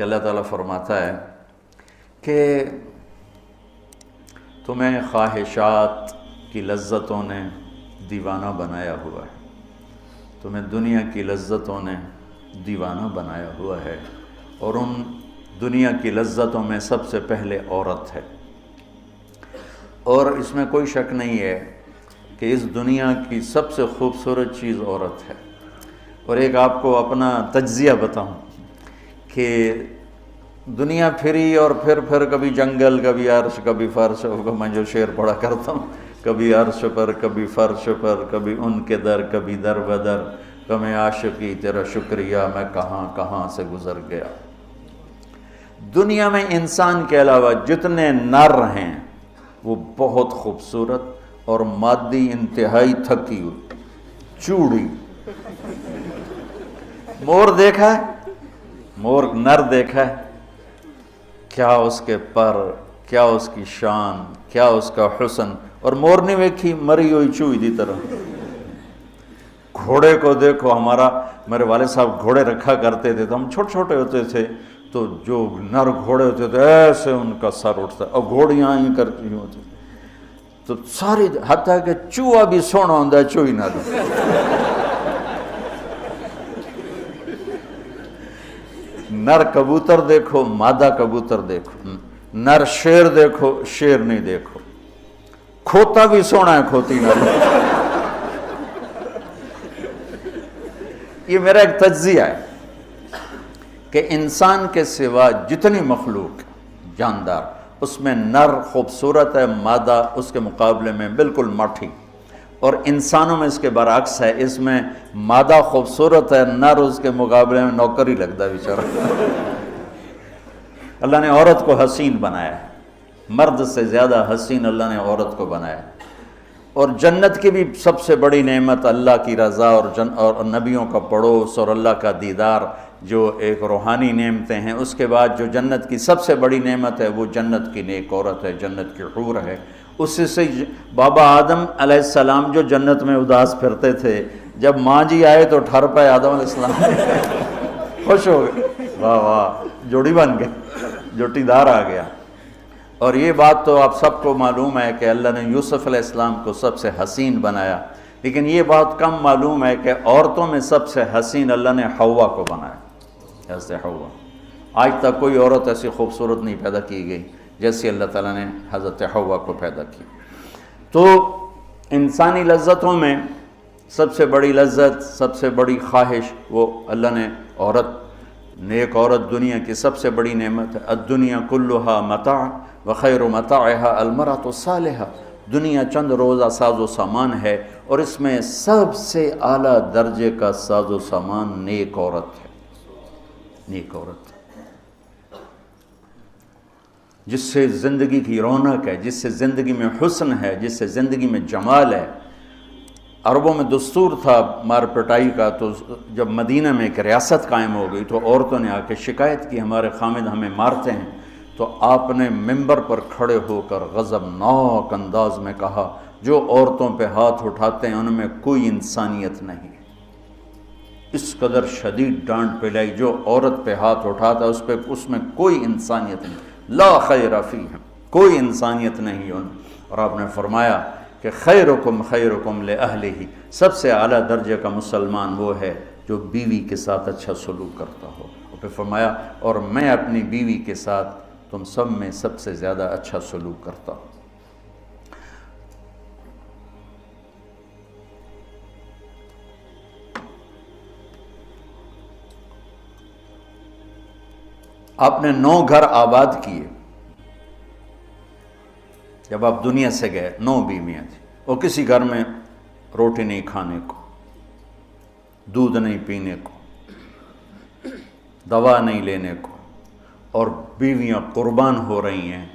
کہ اللہ تعالیٰ فرماتا ہے کہ تمہیں خواہشات کی لذتوں نے دیوانہ بنایا ہوا ہے، تمہیں دنیا کی لذتوں نے دیوانہ بنایا ہوا ہے، اور ان دنیا کی لذتوں میں سب سے پہلے عورت ہے، اور اس میں کوئی شک نہیں ہے کہ اس دنیا کی سب سے خوبصورت چیز عورت ہے۔ اور ایک آپ کو اپنا تجزیہ بتاؤں کہ دنیا پھری اور پھر کبھی جنگل، کبھی عرش، کبھی فرش، میں جو شعر پڑھا کرتا ہوں، کبھی عرش پر، کبھی فرش پر، کبھی ان کے در، کبھی در بدر، کبھی عاشقی تیرا شکریہ میں کہاں کہاں سے گزر گیا۔ دنیا میں انسان کے علاوہ جتنے نر ہیں وہ بہت خوبصورت اور مادی انتہائی تھکی ہوئی، چوڑی۔ مور دیکھا ہے؟ مور نر دیکھا ہے؟ کیا اس کے پر، کیا اس کی شان، کیا اس کا حسن، اور مور نہیں ویکھی مری ہوئی چوئی دی طرح۔ گھوڑے کو دیکھو، میرے والد صاحب گھوڑے رکھا کرتے تھے، تو ہم چھوٹے چھوٹے ہوتے تھے تو جو نر گھوڑے ہوتے تھے ایسے ان کا سر اٹھتا، اور گھوڑیاں ہی کرتی ہوتی تو ساری، حتیٰ کہ چوہا بھی سونا ہوتا چوئی نہ دو۔ نر کبوتر دیکھو، مادہ کبوتر دیکھو، نر شیر دیکھو، شیر نہیں دیکھو، کھوتا بھی سونا ہے، کھوتی نہ دو۔ یہ میرا ایک تجزیہ ہے کہ انسان کے سوا جتنی مخلوق جاندار، اس میں نر خوبصورت ہے، مادہ اس کے مقابلے میں بالکل ماٹھی، اور انسانوں میں اس کے برعکس ہے، اس میں مادہ خوبصورت ہے، نر اس کے مقابلے میں نوکر ہی لگتا ہے بیچارہ۔ اللہ نے عورت کو حسین بنایا ہے، مرد سے زیادہ حسین اللہ نے عورت کو بنایا ہے، اور جنت کی بھی سب سے بڑی نعمت اللہ کی رضا اور نبیوں کا پڑوس اور اللہ کا دیدار، جو ایک روحانی نعمتیں ہیں۔ اس کے بعد جو جنت کی سب سے بڑی نعمت ہے وہ جنت کی نیک عورت ہے، جنت کی حور ہے۔ اس سے بابا آدم علیہ السلام جو جنت میں اداس پھرتے تھے، جب ماں جی آئے تو ٹھر پائے آدم علیہ السلام، خوش ہو گئے، واہ واہ جوڑی بن گئے، جوٹی دار آ گیا۔ اور یہ بات تو آپ سب کو معلوم ہے کہ اللہ نے یوسف علیہ السلام کو سب سے حسین بنایا، لیکن یہ بات کم معلوم ہے کہ عورتوں میں سب سے حسین اللہ نے حوا کو بنایا، جیسے حوا۔ آج تک کوئی عورت ایسی خوبصورت نہیں پیدا کی گئی جیسے اللہ تعالیٰ نے حضرت حوا کو پیدا کی۔ تو انسانی لذتوں میں سب سے بڑی لذت، سب سے بڑی خواہش وہ اللہ نے عورت، نیک عورت دنیا کی سب سے بڑی نعمت ہے۔ الدنیا کلھا متاع وخیر متاعھا المرأۃ الصالحہ، دنیا چند روزہ ساز و سامان ہے، اور اس میں سب سے اعلیٰ درجے کا ساز و سامان نیک عورت ہے، نیک عورت، جس سے زندگی کی رونق ہے، جس سے زندگی میں حسن ہے، جس سے زندگی میں جمال ہے۔ عربوں میں دستور تھا مار پٹائی کا، تو جب مدینہ میں ایک ریاست قائم ہو گئی تو عورتوں نے آ کے شکایت کی ہمارے خامد ہمیں مارتے ہیں، تو آپ نے ممبر پر کھڑے ہو کر غضبناک انداز میں کہا، جو عورتوں پہ ہاتھ اٹھاتے ہیں ان میں کوئی انسانیت نہیں۔ اس قدر شدید ڈانٹ پلائی، جو عورت پہ ہاتھ اٹھاتا ہے اس میں کوئی انسانیت نہیں، لا خیر فیہم، کوئی انسانیت نہیں ان۔ اور آپ نے فرمایا کہ خیرکم خیرکم لأہلہ، سب سے اعلیٰ درجے کا مسلمان وہ ہے جو بیوی کے ساتھ اچھا سلوک کرتا ہو۔ اور پھر فرمایا، اور میں اپنی بیوی کے ساتھ تم سب میں سب سے زیادہ اچھا سلوک کرتا ہوں۔ آپ نے 9 گھر آباد کیے جب آپ دنیا سے گئے، 9 بیویاں تھیں، اور کسی گھر میں روٹی نہیں کھانے کو، دودھ نہیں پینے کو، دوا نہیں لینے کو، اور بیویاں قربان ہو رہی ہیں،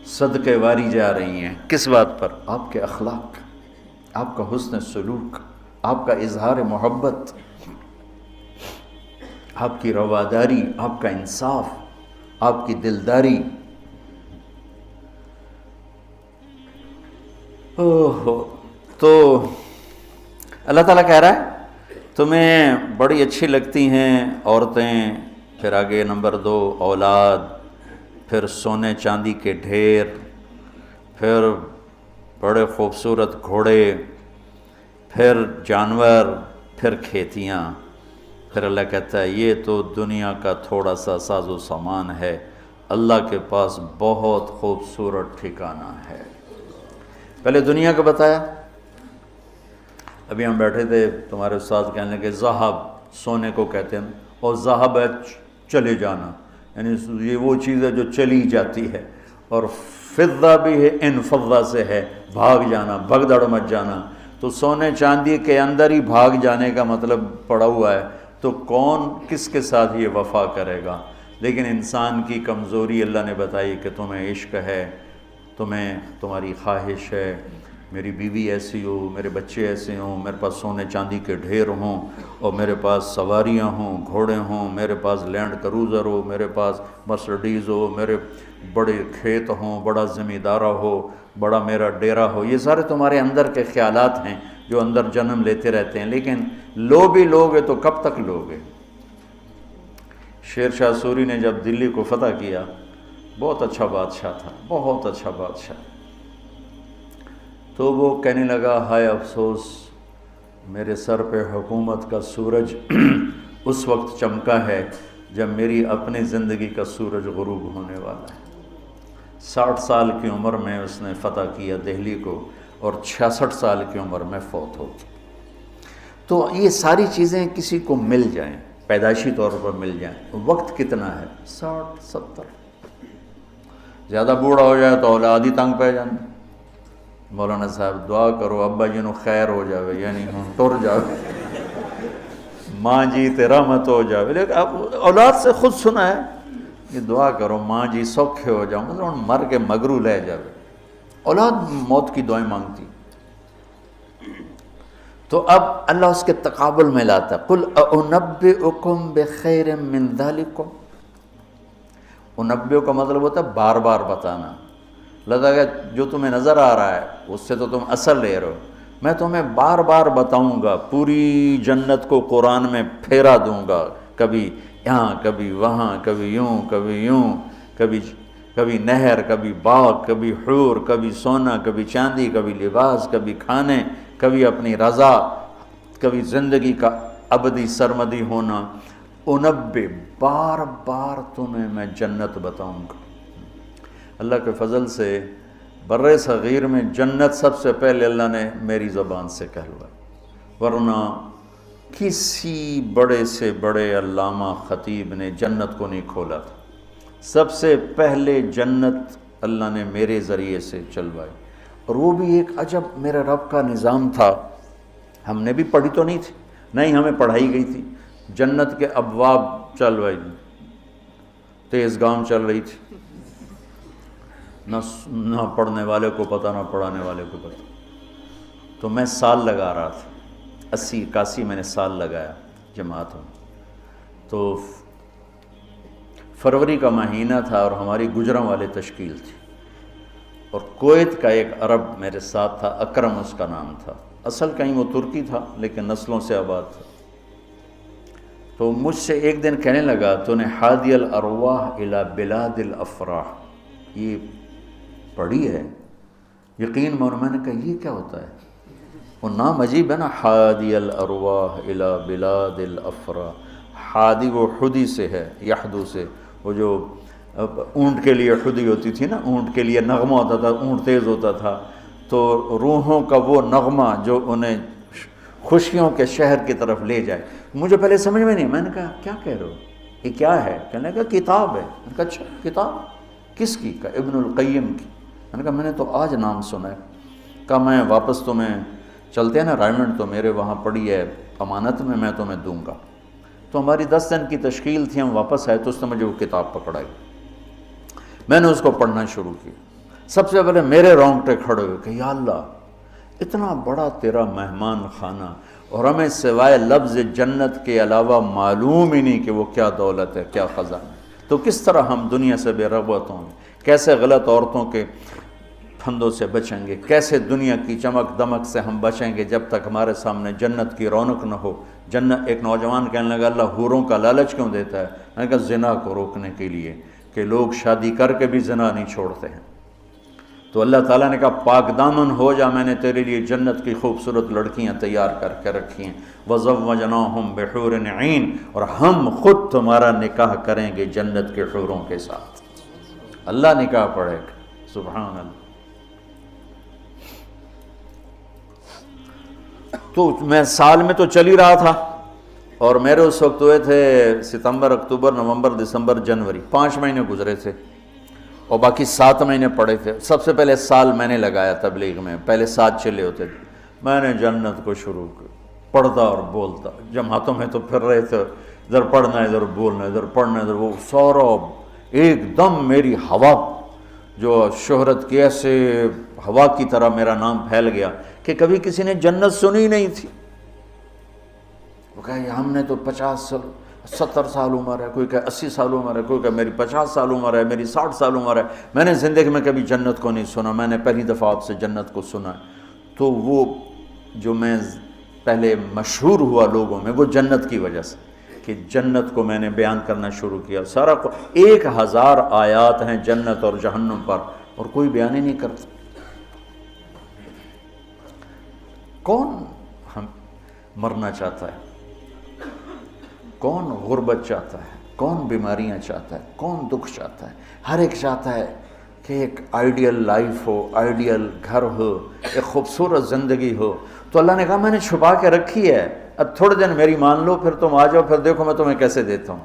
صدقے واری جا رہی ہیں۔ کس بات پر؟ آپ کے اخلاق، آپ کا حسن سلوک، آپ کا اظہار محبت، آپ کی رواداری، آپ کا انصاف، آپ کی دلداری۔ تو اللہ تعالیٰ کہہ رہا ہے تمہیں بڑی اچھی لگتی ہیں عورتیں پھر آگے نمبر 2 اولاد، پھر سونے چاندی کے ڈھیر، پھر بڑے خوبصورت گھوڑے، پھر جانور، پھر کھیتیاں. پھر اللہ کہتا ہے یہ تو دنیا کا تھوڑا سا ساز و سامان ہے، اللہ کے پاس بہت خوبصورت ٹھکانہ ہے. پہلے دنیا کا بتایا. ابھی ہم بیٹھے تھے، تمہارے استاد کہنے لگے ذہب سونے کو کہتے ہیں، اور ذہب ہے چلے جانا، یعنی یہ وہ چیز ہے جو چلی جاتی ہے، اور فضہ بھی ہے، ان فضہ سے ہے بھاگ جانا، بھگدڑ مچ جانا. تو سونے چاندی کے اندر ہی بھاگ جانے کا مطلب پڑا ہوا ہے، تو کون کس کے ساتھ یہ وفا کرے گا؟ لیکن انسان کی کمزوری اللہ نے بتائی کہ تمہیں عشق ہے، تمہیں تمہاری خواہش ہے میری بیوی ایسی ہو، میرے بچے ایسے ہوں، میرے پاس سونے چاندی کے ڈھیر ہوں، اور میرے پاس سواریاں ہوں، گھوڑے ہوں، میرے پاس لینڈ کروزر ہو، میرے پاس مرسڈیز ہو، میرے بڑے کھیت ہوں، بڑا زمیندارہ ہو، بڑا میرا ڈیرا ہو. یہ سارے تمہارے اندر کے خیالات ہیں جو اندر جنم لیتے رہتے ہیں، لیکن لو بھی لوگے تو کب تک لوگے؟ شیر شاہ سوری نے جب دلی کو فتح کیا، بہت اچھا بادشاہ تھا، بہت اچھا بادشاہ. تو وہ کہنے لگا ہائے افسوس، میرے سر پہ حکومت کا سورج اس وقت چمکا ہے جب میری اپنی زندگی کا سورج غروب ہونے والا ہے. 60 سال کی عمر میں اس نے فتح کیا دہلی کو، اور 66 سال کی عمر میں فوت ہو گیا. تو یہ ساری چیزیں کسی کو مل جائیں، پیدائشی طور پر مل جائیں، وقت کتنا ہے؟ 60 70. زیادہ بوڑھا ہو جائے تو اولاد ہی تنگ پہ جانے. مولانا صاحب دعا کرو ابا جی نو خیر ہو جاوے، یعنی ہوں ٹر جاوے، ماں جی تیرا مت ہو جاوے. لیکن اب اولاد سے خود سنا ہے کہ دعا کرو ماں جی سوکھے ہو جاؤ، مطلب مر کے مگرو لے جاوے. اولاد موت کی دعائیں مانگتی. تو اب اللہ اس کے تقابل میں لاتا ہے، قل اُنَبِّئُكُم بِخَيْرٍ مِّن ذَلِكُمْ. انبیو کا مطلب ہوتا ہے بار بار بتانا. لگا کہ جو تمہیں نظر آ رہا ہے اس سے تو تم اثر لے رہے ہو، میں تمہیں بار بار بتاؤں گا، پوری جنت کو قرآن میں پھیرا دوں گا، کبھی یہاں کبھی وہاں، کبھی یوں کبھی یوں، کبھی نہر، کبھی باغ، کبھی حور، کبھی سونا، کبھی چاندی، کبھی لباس، کبھی کھانے، کبھی اپنی رضا، کبھی زندگی کا ابدی سرمدی ہونا. انبے بار بار تمہیں میں جنت بتاؤں گا. اللہ کے فضل سے بر صغیر میں جنت سب سے پہلے اللہ نے میری زبان سے کہلوائی، ورنہ کسی بڑے سے بڑے علامہ خطیب نے جنت کو نہیں کھولا تھا. سب سے پہلے جنت اللہ نے میرے ذریعے سے چلوائی. اور وہ بھی ایک عجب میرے رب کا نظام تھا. ہم نے بھی پڑھی تو نہیں تھی، نہیں ہمیں پڑھائی گئی تھی. جنت کے ابواب چلوائی، تیز گام چل رہی تھی، نہ پڑھنے والے کو پتہ نہ پڑھانے والے کو پتہ. تو میں سال لگا رہا تھا، 80 81 میں نے سال لگایا جماعت میں. تو فروری کا مہینہ تھا اور ہماری گجراں والے تشکیل تھی، اور کویت کا ایک عرب میرے ساتھ تھا، اکرم اس کا نام تھا. اصل کہیں وہ ترکی تھا لیکن نسلوں سے آباد تھا. تو مجھ سے ایک دن کہنے لگا تو نے حادی الارواح الی بلاد الافراح یہ پڑھی ہے؟ یقین میں نے کہا یہ کیا ہوتا ہے؟ وہ نام عجیب ہے نا، حادی الارواح الی بلاد الافراح. حادی وہ حدی سے ہے، یحدو سے، وہ جو اونٹ کے لیے حدی ہوتی تھی نا، اونٹ کے لیے نغمہ ہوتا تھا، اونٹ تیز ہوتا تھا، تو روحوں کا وہ نغمہ جو انہیں خوشیوں کے شہر کی طرف لے جائے. مجھے پہلے سمجھ میں نہیں، میں نے کہا کیا کہہ رہے ہو، یہ کیا ہے؟ کہنے لگا کتاب ہے. میں نے کہا اچھا کتاب کس کی؟ کہا ابن القیم کی. میں نے کہا میں نے تو آج نام سنا ہے. کہا میں واپس تمہیں چلتے ہیں نا رائمنڈ، تو میرے وہاں پڑی ہے امانت میں تمہیں دوں گا. تو ہماری 10 دن کی تشکیل تھی، ہم واپس آئے تو اس نے مجھے وہ کتاب پکڑائی. میں نے اس کو پڑھنا شروع کیا. سب سے پہلے میرے رونگٹے کھڑے ہوئے کہ یا اللہ اتنا بڑا تیرا مہمان خانہ، اور ہمیں سوائے لفظ جنت کے علاوہ معلوم ہی نہیں کہ وہ کیا دولت ہے، کیا خزانہ ہے. تو کس طرح ہم دنیا سے بے رغبت ہوں گے، کیسے غلط عورتوں کے پھندوں سے بچیں گے، کیسے دنیا کی چمک دمک سے ہم بچیں گے جب تک ہمارے سامنے جنت کی رونق نہ ہو، جنت ایک نوجوان کہنے لگا اللہ حوروں کا لالچ کیوں دیتا ہے؟ میں نے کہا زنا کو روکنے کے لیے کہ لوگ شادی کر کے بھی زنا نہیں چھوڑتے ہیں۔ تو اللہ تعالیٰ نے کہا پاک دامن ہو جا، میں نے تیرے لیے جنت کی خوبصورت لڑکیاں تیار کر کے رکھی ہیں، وَزَوَّجْنَاهُمْ بِحُورٍ عِينٍ، اور ہم خود تمہارا نکاح کریں گے جنت کے حوروں کے ساتھ۔ اللہ نکاح پڑھے گا، سبحان اللہ۔ تو میں سال میں تو چل ہی رہا تھا، اور میرے اس وقت ہوئے تھے ستمبر، اکتوبر، نومبر، دسمبر، جنوری، 5 مہینے گزرے تھے، اور باقی 7 مہینے پڑے تھے۔ سب سے پہلے سال میں نے لگایا تبلیغ میں، پہلے 7 چلے ہوتے تھے، میں نے جنت کو شروع کیا، پڑھتا اور بولتا، جماعتوں میں تو پھر رہے تھے، ادھر پڑھنا ادھر بولنا، ادھر پڑھنا ادھر، وہ سارا ایک دم میری ہوا جو شہرت کی ایسے ہوا کی طرح میرا نام پھیل گیا کہ کبھی کسی نے جنت سنی نہیں تھی۔ وہ کہا ہم نے تو 70 سال عمر ہے، کوئی کہے 80 سال عمر ہے، کوئی کہے میری 50 سال عمر ہے، میری 60 سال عمر ہے، میں نے زندگی میں کبھی جنت کو نہیں سنا، میں نے پہلی دفعہ آپ سے جنت کو سنا ہے۔ تو وہ جو میں پہلے مشہور ہوا لوگوں میں، وہ جنت کی وجہ سے کہ جنت کو میں نے بیان کرنا شروع کیا۔ سارا 1000 آیات ہیں جنت اور جہنم پر، اور کوئی بیان ہی نہیں کرتا۔ کون ہم مرنا چاہتا ہے؟ کون غربت چاہتا ہے؟ کون بیماریاں چاہتا ہے؟ کون دکھ چاہتا ہے؟ ہر ایک چاہتا ہے کہ ایک آئیڈیل لائف ہو، آئیڈیل گھر ہو، ایک خوبصورت زندگی ہو۔ تو اللہ نے کہا میں نے چھپا کے رکھی ہے، اب تھوڑے دن میری مان لو، پھر تم آ جاؤ، پھر دیکھو میں تمہیں کیسے دیتا ہوں۔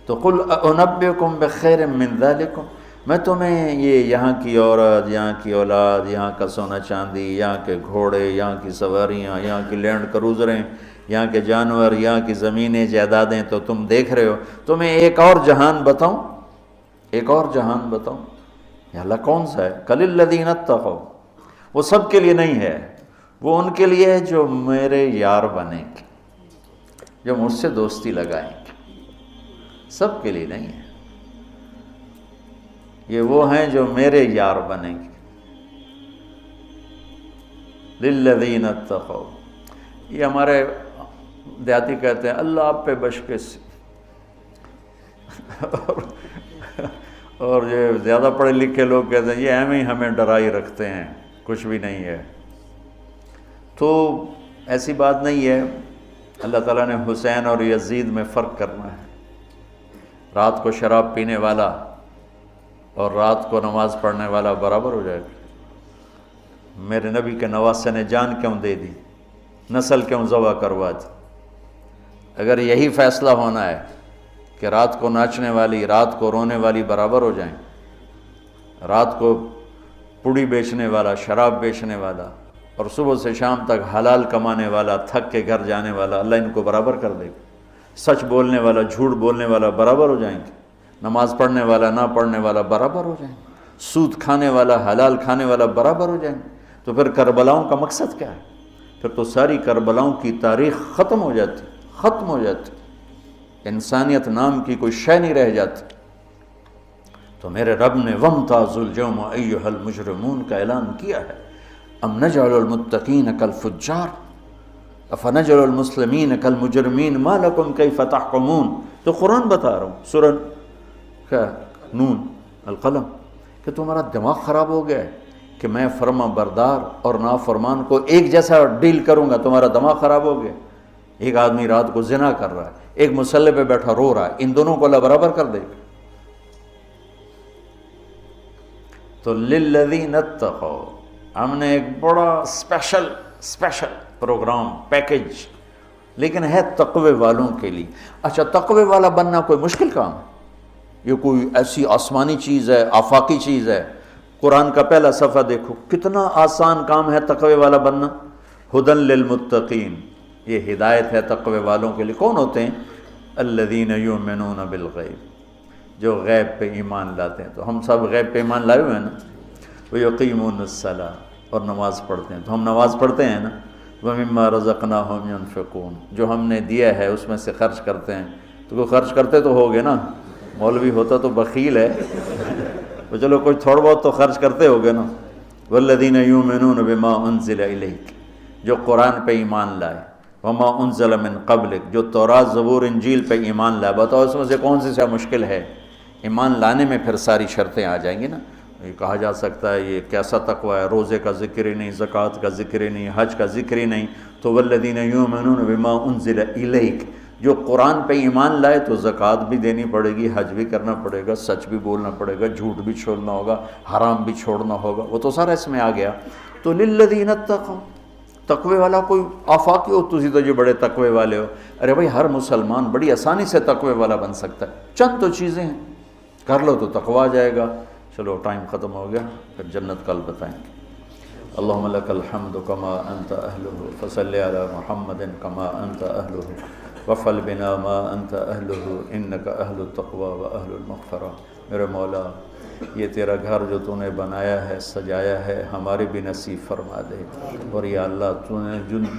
تو قل انبئکم بخیر من ذالکم، میں تمہیں یہ یہاں کی عورت، یہاں کی اولاد، یہاں کا سونا چاندی، یہاں کے گھوڑے، یہاں کی سواریاں، یہاں کی لینڈ کروزریں، یہاں کے جانور، یہاں کی زمینیں جائیدادیں تو تم دیکھ رہے ہو، تمہیں ایک اور جہان بتاؤں؟ ایک اور جہان بتاؤں؟ یا اللہ کون سا ہے؟ قل الذین اتقوا، وہ سب کے لیے نہیں ہے، وہ ان کے لیے ہے جو میرے یار بنیں گے، جو مجھ سے دوستی لگائیں گے، سب کے لیے نہیں ہے، یہ وہ ہیں جو میرے یار بنیں گے۔ للذین اتقوا، یہ ہمارے دیہاتی کہتے ہیں اللہ آپ پہ بشکش، اور یہ زیادہ پڑھے لکھے لوگ کہتے ہیں یہ ایم ہی ہمیں ڈرائی رکھتے ہیں، کچھ بھی نہیں ہے۔ تو ایسی بات نہیں ہے، اللہ تعالیٰ نے حسین اور یزید میں فرق کرنا ہے۔ رات کو شراب پینے والا اور رات کو نماز پڑھنے والا برابر ہو جائے گا۔ میرے نبی کے نواسے نے جان کیوں دے دی، نسل کیوں ذبح کروا دی؟ اگر یہی فیصلہ ہونا ہے کہ رات کو ناچنے والی، رات کو رونے والی برابر ہو جائیں، رات کو پوڑی بیچنے والا، شراب بیچنے والا، اور صبح سے شام تک حلال کمانے والا، تھک کے گھر جانے والا، اللہ ان کو برابر کر دے گا۔ سچ بولنے والا، جھوٹ بولنے والا برابر ہو جائیں گے، نماز پڑھنے والا، نہ پڑھنے والا برابر ہو جائیں گے، سود کھانے والا، حلال کھانے والا برابر ہو جائیں گے۔ تو پھر کربلاؤں کا مقصد کیا ہے؟ پھر تو ساری کربلاؤں کی تاریخ ختم ہو جاتی، ختم ہو جاتی، انسانیت نام کی کوئی شے نہیں رہ جاتی۔ تو میرے رب نے وَامْتَازُوا الْيَوْمَ أَيُّهَا الْمُجْرِمُونَ کا اعلان کیا ہے۔ ام نجعل الْمُتَّقِينَ كَالْفُجَّارِ أَفَنَجْعَلُ الْمُسْلِمِينَ كَالْمُجْرِمِينَ مَا لَكُمْ كَيْفَ تَحْكُمُونَ۔ تو قرآن بتا رہا ہوں، سورہ نون القلم، کہ تمہارا دماغ خراب ہو گیا ہے کہ میں فرما بردار اور نافرمان کو ایک جیسا ڈیل کروں گا؟ تمہارا دماغ خراب ہو گیا۔ ایک آدمی رات کو زنا کر رہا ہے، ایک مصلی پہ بیٹھا رو رہا ہے، ان دونوں کو اللہ برابر کر دے گا؟ تو للذین اتقوا، ہم نے ایک بڑا اسپیشل پروگرام، پیکج، لیکن ہے تقوی والوں کے لیے۔ اچھا، تقوی والا بننا کوئی مشکل کام ہے؟ یہ کوئی ایسی آسمانی چیز ہے، آفاقی چیز ہے؟ قرآن کا پہلا صفحہ دیکھو، کتنا آسان کام ہے تقوی والا بننا۔ ہدی للمتقین، یہ ہدایت ہے تقوی والوں کے لیے۔ کون ہوتے ہیں؟ الذین یؤمنون بالغیب، جو غیب پہ ایمان لاتے ہیں۔ تو ہم سب غیب پہ ایمان لائے ہوئے ہیں نا۔ ویقیمون الصلاۃ، اور نماز پڑھتے ہیں۔ تو ہم نماز پڑھتے ہیں نا۔ ومما رزقناہم ینفقون، جو ہم نے دیا ہے اس میں سے خرچ کرتے ہیں۔ تو کوئی خرچ کرتے تو ہوگے نا، مولوی ہوتا تو بخیل ہے، تو چلو کوئی تھوڑا بہت تو خرچ کرتے ہوگے نا۔ والذین یؤمنون بما انزل الیک، جو قرآن پہ ایمان لائے۔ وما انزل من قبلک، جو تورات زبور انجیل پہ ایمان لائے۔ بتاؤ اس میں سے کون سی سے مشکل ہے؟ ایمان لانے میں پھر ساری شرطیں آ جائیں گی نا۔ یہ کہا جا سکتا ہے یہ کیسا تقوی ہے، روزے کا ذکر ہی نہیں، زکوٰۃ کا ذکر ہی نہیں، حج کا ذکر ہی نہیں۔ تو والذین یؤمنون بما انزل الیک، جو قرآن پہ ایمان لائے تو زکوٰۃ بھی دینی پڑے گی، حج بھی کرنا پڑے گا، سچ بھی بولنا پڑے گا، جھوٹ بھی چھوڑنا ہوگا، حرام بھی چھوڑنا ہوگا، وہ تو سارا اس میں آ گیا۔ تو للذین اتقوا، تقوی والا کوئی آفاقی ہو تسی تو جو بڑے تقوی والے ہو، ارے بھائی ہر مسلمان بڑی آسانی سے تقوی والا بن سکتا ہے، چند تو چیزیں ہیں، کر لو تو تقوی آ جائے گا۔ چلو ٹائم ختم ہو گیا، پھر جنت کل بتائیں گے۔ اللہم لک الحمد کما انت اہلہ، فصلی علی محمد کما انت اہلہ، وفعل بنا ما انت اہلہ، انک اہل التقوی و اہل المغفرہ۔ میرے مولا یہ تیرا گھر جو تو نے بنایا ہے، سجایا ہے، ہمارے بھی نصیب فرما دے۔ اور یا اللہ تو نے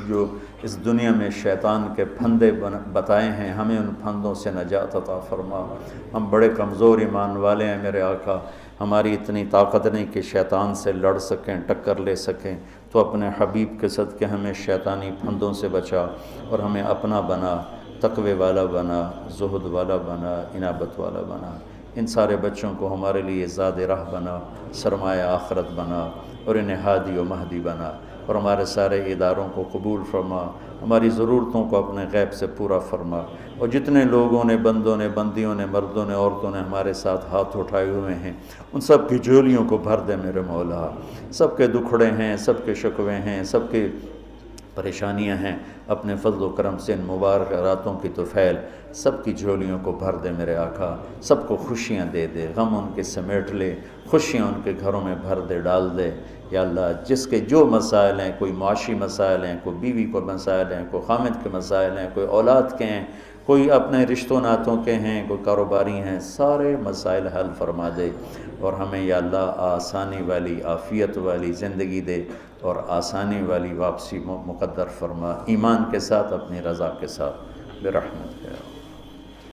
جو اس دنیا میں شیطان کے پھندے بتائے ہیں، ہمیں ان پھندوں سے نجات عطا فرما۔ ہم بڑے کمزور ایمان والے ہیں میرے آقا، ہماری اتنی طاقت نہیں کہ شیطان سے لڑ سکیں، ٹکر لے سکیں۔ تو اپنے حبیب کے صدقے ہمیں شیطانی پھندوں سے بچا اور ہمیں اپنا بنا، تقوی والا بنا، زہد والا بنا، انابت والا بنا۔ ان سارے بچوں کو ہمارے لیے زاد راہ بنا، سرمایہ آخرت بنا، اور انہیں ہادی و مہدی بنا، اور ہمارے سارے اداروں کو قبول فرما، ہماری ضرورتوں کو اپنے غیب سے پورا فرما۔ اور جتنے لوگوں نے، بندوں نے، بندیوں نے، مردوں نے، عورتوں نے ہمارے ساتھ ہاتھ اٹھائے ہوئے ہیں، ان سب کی جھولیوں کو بھر دے میرے مولا۔ سب کے دکھڑے ہیں، سب کے شکوے ہیں، سب کے پریشانیاں ہیں، اپنے فضل و کرم سے ان مبارک راتوں کی طفیل سب کی جھولیوں کو بھر دے میرے آقا۔ سب کو خوشیاں دے دے، غم ان کے سمیٹ لے، خوشیاں ان کے گھروں میں بھر دے، ڈال دے۔ یا اللہ جس کے جو مسائل ہیں، کوئی معاشی مسائل ہیں، کوئی بیوی کو مسائل ہیں، کوئی خامد کے مسائل ہیں، کوئی اولاد کے ہیں، کوئی اپنے رشتوں ناتوں کے ہیں، کوئی کاروباری ہیں، سارے مسائل حل فرما دے۔ اور ہمیں یا اللہ آسانی والی، عافیت والی زندگی دے، اور آسانی والی واپسی مقدر فرما، ایمان کے ساتھ، اپنی رضا کے ساتھ، برحمتک۔